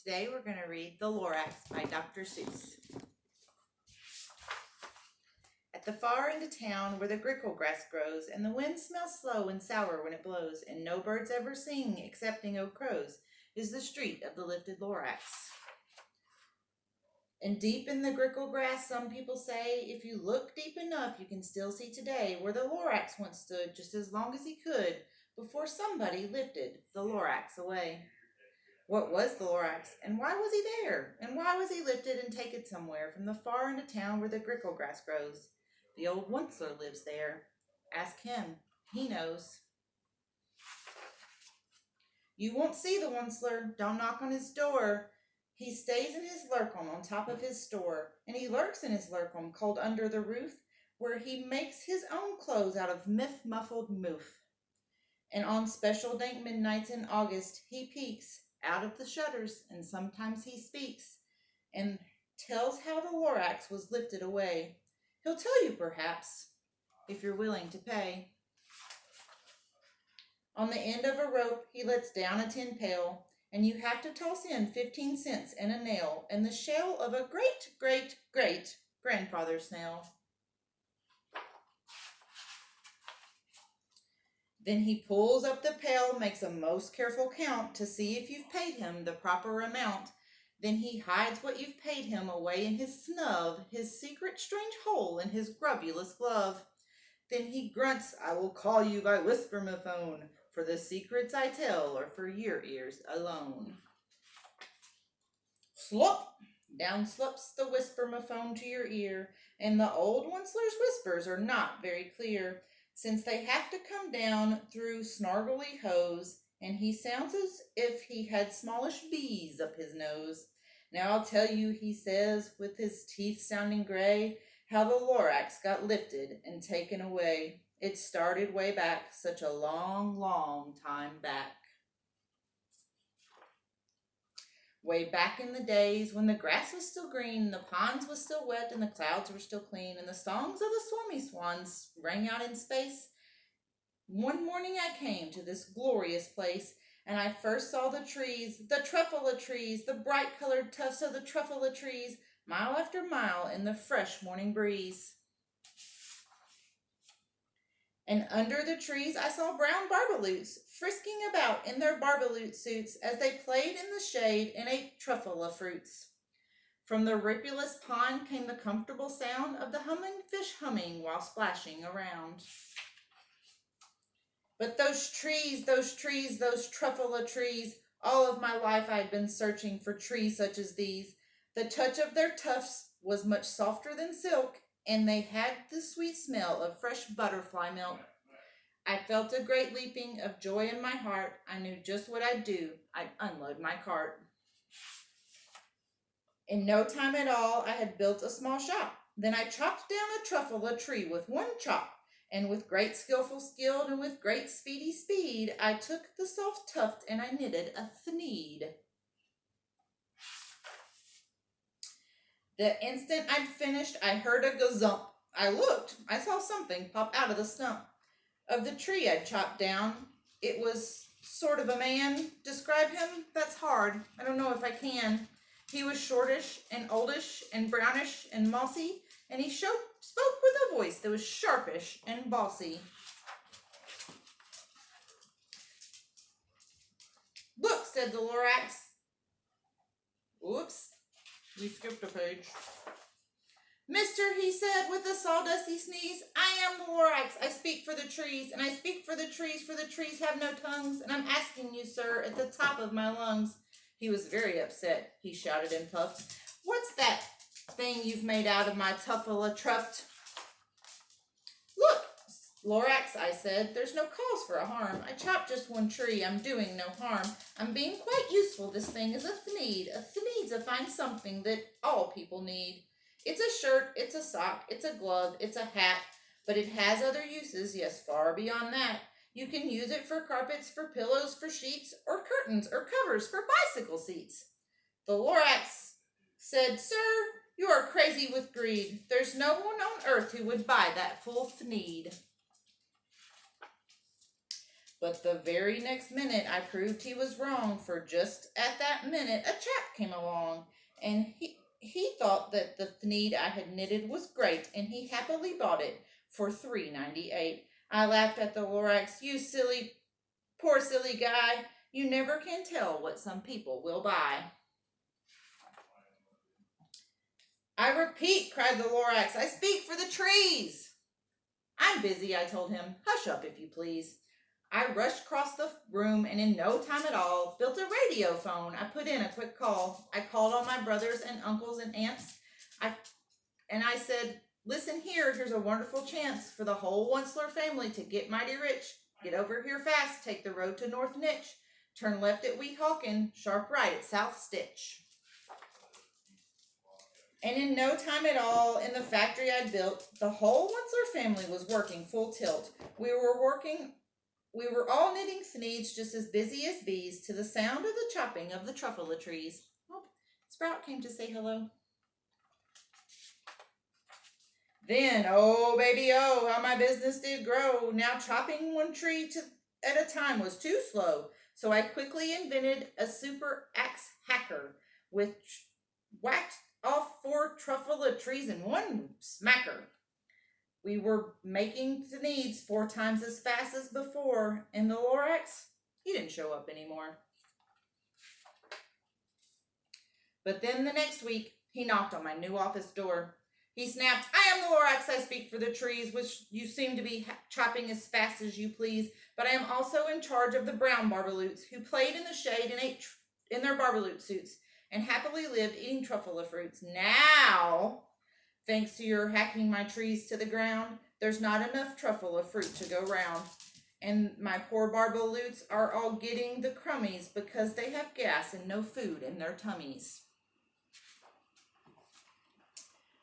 Today we're going to read The Lorax by Dr. Seuss. At the far end of town where the grickle grass grows, and the wind smells slow and sour when it blows, and no birds ever sing excepting old crows, is the street of the lifted Lorax. And deep in the grickle grass, some people say, if you look deep enough, you can still see today where the Lorax once stood just as long as he could before somebody lifted the Lorax away. What was the Lorax, and why was he there? And why was he lifted and taken somewhere from the far end of town where the grickle grass grows? The old Onceler lives there. Ask him. He knows. You won't see the Onceler. Don't knock on his door. He stays in his lurkum on top of his store, and he lurks in his lurkum cold under the roof, where he makes his own clothes out of muffled moof. And on special dank midnights in August, he peeks out of the shutters, and sometimes he speaks and tells how the Lorax was lifted away. He'll tell you, perhaps, if you're willing to pay. On the end of a rope, he lets down a tin pail, and you have to toss in 15 cents and a nail and the shell of a great-great-great-grandfather snail. Then he pulls up the pail, makes a most careful count to see if you've paid him the proper amount. Then he hides what you've paid him away in his snub, his secret strange hole in his grubulous glove. Then he grunts, I will call you by whispermaphone, for the secrets I tell are for your ears alone. Slop! Down slips the whispermaphone to your ear, and the old Onceler's whispers are not very clear, since they have to come down through snargly hose, and he sounds as if he had smallish bees up his nose. Now I'll tell you, he says, with his teeth sounding gray, how the Lorax got lifted and taken away. It started way back, such a long, long time back. Way back in the days when the grass was still green, the ponds was still wet, and the clouds were still clean, and the songs of the swummy swans rang out in space. One morning I came to this glorious place, and I first saw the trees, the truffula trees, the bright-colored tufts of the truffula trees, mile after mile in the fresh morning breeze. And under the trees I saw brown barbaloots frisking about in their barbaloot suits as they played in the shade and ate truffula fruits. From the ripulous pond came the comfortable sound of the humming fish humming while splashing around. But those trees, those truffula trees, all of my life I had been searching for trees such as these. The touch of their tufts was much softer than silk, and they had the sweet smell of fresh butterfly milk. I felt a great leaping of joy in my heart. I knew just what I'd do. I'd unload my cart. In no time at all, I had built a small shop. Then I chopped down a truffula tree with one chop, and with great skillful skill and with great speedy speed, I took the soft tuft and I knitted a thneed. The instant I'd finished, I heard a gazump. I looked. I saw something pop out of the stump of the tree I'd chopped down. It was sort of a man. Describe him? That's hard. I don't know if I can. He was shortish and oldish and brownish and mossy, and he spoke with a voice that was sharpish and bossy. Look, said the Lorax. Oops. We skipped a page. Mister, he said with a sawdusty sneeze, I am the Lorax. I speak for the trees, and I speak for the trees have no tongues, and I'm asking you, sir, at the top of my lungs. He was very upset. He shouted and puffed. What's that thing you've made out of my tuffula truft? Look, Lorax, I said, there's no cause for a harm. I chopped just one tree. I'm doing no harm. I'm being quite useful. This thing is a thneed. A thneed's a fine something that all people need. It's a shirt, it's a sock, it's a glove, it's a hat, but it has other uses, yes, far beyond that. You can use it for carpets, for pillows, for sheets, or curtains, or covers for bicycle seats. The Lorax said, Sir, you are crazy with greed. There's no one on earth who would buy that full thneed. But the very next minute I proved he was wrong, for just at that minute a chap came along, and he thought that the thneed I had knitted was great, and he happily bought it for $3.98. I laughed at the Lorax. You silly, poor silly guy. You never can tell what some people will buy. I repeat, cried the Lorax, I speak for the trees. I'm busy, I told him. Hush up, if you please. I rushed across the room and in no time at all built a radio phone. I put in a quick call. I called all my brothers and uncles and aunts. I said, listen here, here's a wonderful chance for the whole Onceler family to get mighty rich. Get over here fast, take the road to North Nitch. Turn left at Weehawken, sharp right at South Stitch. And in no time at all, in the factory I'd built, the whole Onceler family was working full tilt. We were all knitting thneeds just as busy as bees to the sound of the chopping of the truffula trees. Oh, Sprout came to say hello. Then, oh baby, oh, how my business did grow. Now chopping one tree at a time was too slow. So I quickly invented a super axe hacker, which whacked off 4 truffula trees in one smacker. We were making thneeds 4 times as fast as before, and the Lorax, he didn't show up anymore. But then the next week, he knocked on my new office door. He snapped, I am the Lorax, I speak for the trees, which you seem to be chopping as fast as you please, but I am also in charge of the brown barbaloots, who played in the shade and ate in their barbaloot suits, and happily lived eating truffula fruits. Now, thanks to your hacking my trees to the ground, there's not enough truffula fruit to go round. And my poor barbaloots are all getting the crummies because they have gas and no food in their tummies.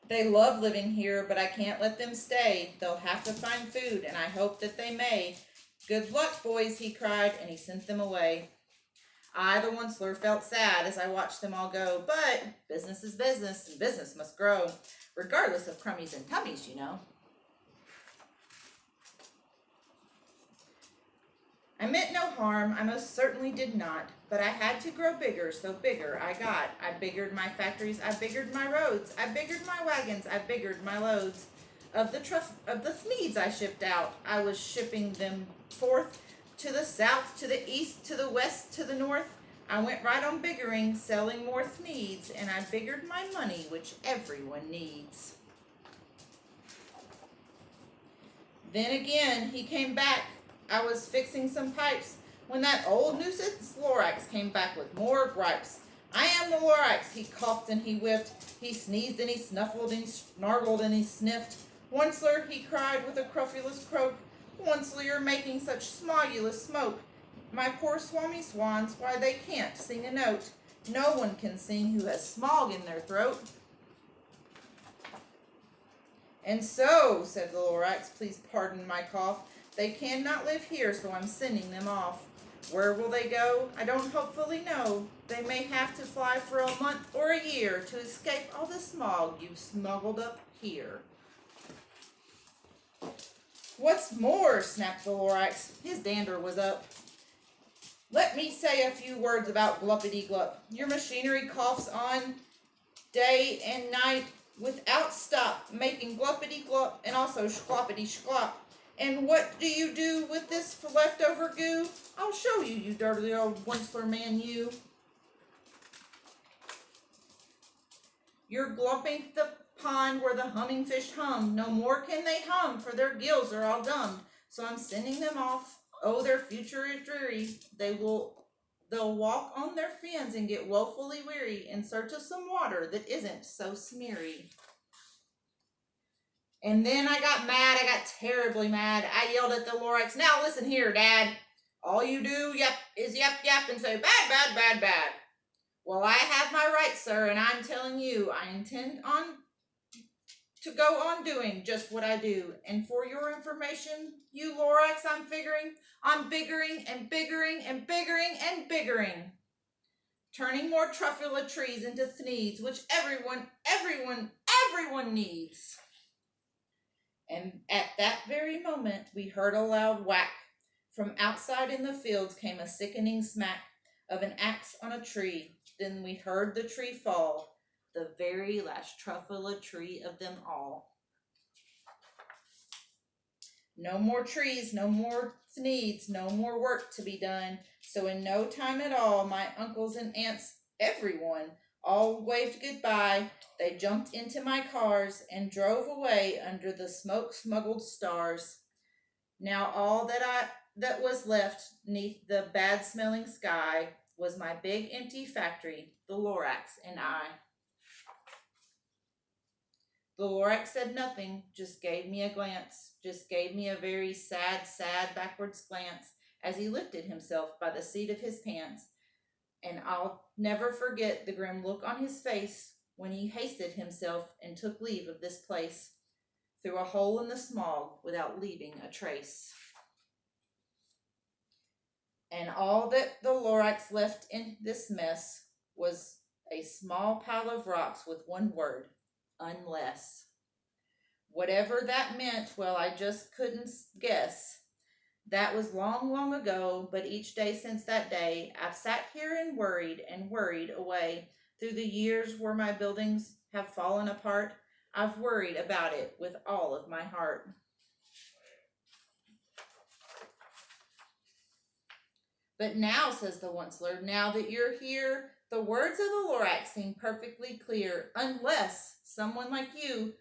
They love living here, but I can't let them stay. They'll have to find food, and I hope that they may. Good luck, boys, he cried, and he sent them away. I, the Onceler, felt sad as I watched them all go, but business is business, and business must grow, regardless of crummies and tummies, you know. I meant no harm, I most certainly did not, but I had to grow bigger, so bigger I got. I biggered my factories, I biggered my roads, I biggered my wagons, I biggered my loads. Of the thneeds I shipped out, I was shipping them forth to the south, to the east, to the west, to the north. I went right on biggering, selling more thneeds, and I biggered my money, which everyone needs. Then again, he came back. I was fixing some pipes when that old nuisance Lorax came back with more gripes. I am the Lorax, he coughed and he whiffed. He sneezed and he snuffled and he snargled and he sniffed. Onceler, he cried with a crufulous croak, Onceler, you're making such smogulous smoke. My poor swami swans, why they can't sing a note. No one can sing who has smog in their throat. And so, said the Lorax, please pardon my cough, they cannot live here, so I'm sending them off. Where will they go? I don't hopefully know. They may have to fly for a month or a year to escape all the smog you've smuggled up here. What's more, snapped the Lorax. His dander was up. Let me say a few words about Gluppity Glup. Your machinery coughs on day and night without stop, making Gluppity Glup and also Shkloppity Shklop. And what do you do with this leftover goo? I'll show you, you dirty old Onceler man, you. You're glumping the pond where the humming fish hum. No more can they hum, for their gills are all dumb. So I'm sending them off. Oh, their future is dreary. They'll walk on their fins and get woefully weary in search of some water that isn't so smeary. And then I got mad. I got terribly mad. I yelled at the Lorax, now listen here, Dad. All you do is yap and say bad, bad, bad, bad. Well, I have my rights, sir, and I'm telling you, I intend to go on doing just what I do. And for your information, you Lorax, I'm biggering and biggering and biggering and biggering. Turning more truffula trees into thneeds, which everyone needs. And at that very moment, we heard a loud whack. From outside in the fields came a sickening smack of an axe on a tree. Then we heard the tree fall, the very last truffula tree of them all. No more trees, no more needs, no more work to be done. So in no time at all, my uncles and aunts, everyone, all waved goodbye. They jumped into my cars and drove away under the smoke-smuggled stars. Now all that was left neath the bad-smelling sky was my big empty factory, the Lorax, and I. The Lorax said nothing, just gave me a glance, just gave me a very sad, backwards glance as he lifted himself by the seat of his pants. And I'll never forget the grim look on his face when he hasted himself and took leave of this place through a hole in the smog without leaving a trace. And all that the Lorax left in this mess was a small pile of rocks with one word: unless. Whatever that meant, well, I just couldn't guess. That was long, long ago, but each day since that day, I've sat here and worried away. Through the years where my buildings have fallen apart, I've worried about it with all of my heart. But now, says the Onceler, now that you're here, the words of the Lorax seem perfectly clear. Unless someone like you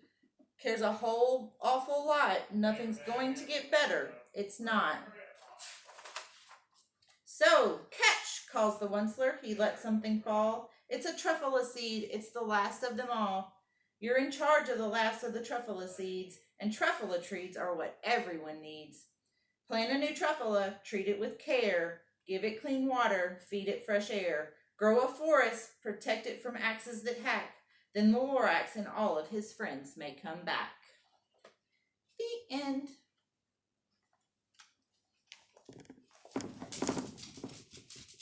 cares a whole awful lot, nothing's going to get better. It's not. So, catch, calls the Onceler. He lets something fall. It's a truffula seed. It's the last of them all. You're in charge of the last of the truffula seeds, and truffula trees are what everyone needs. Plant a new truffula, treat it with care. Give it clean water, feed it fresh air. Grow a forest, protect it from axes that hack. Then the Lorax and all of his friends may come back. The end.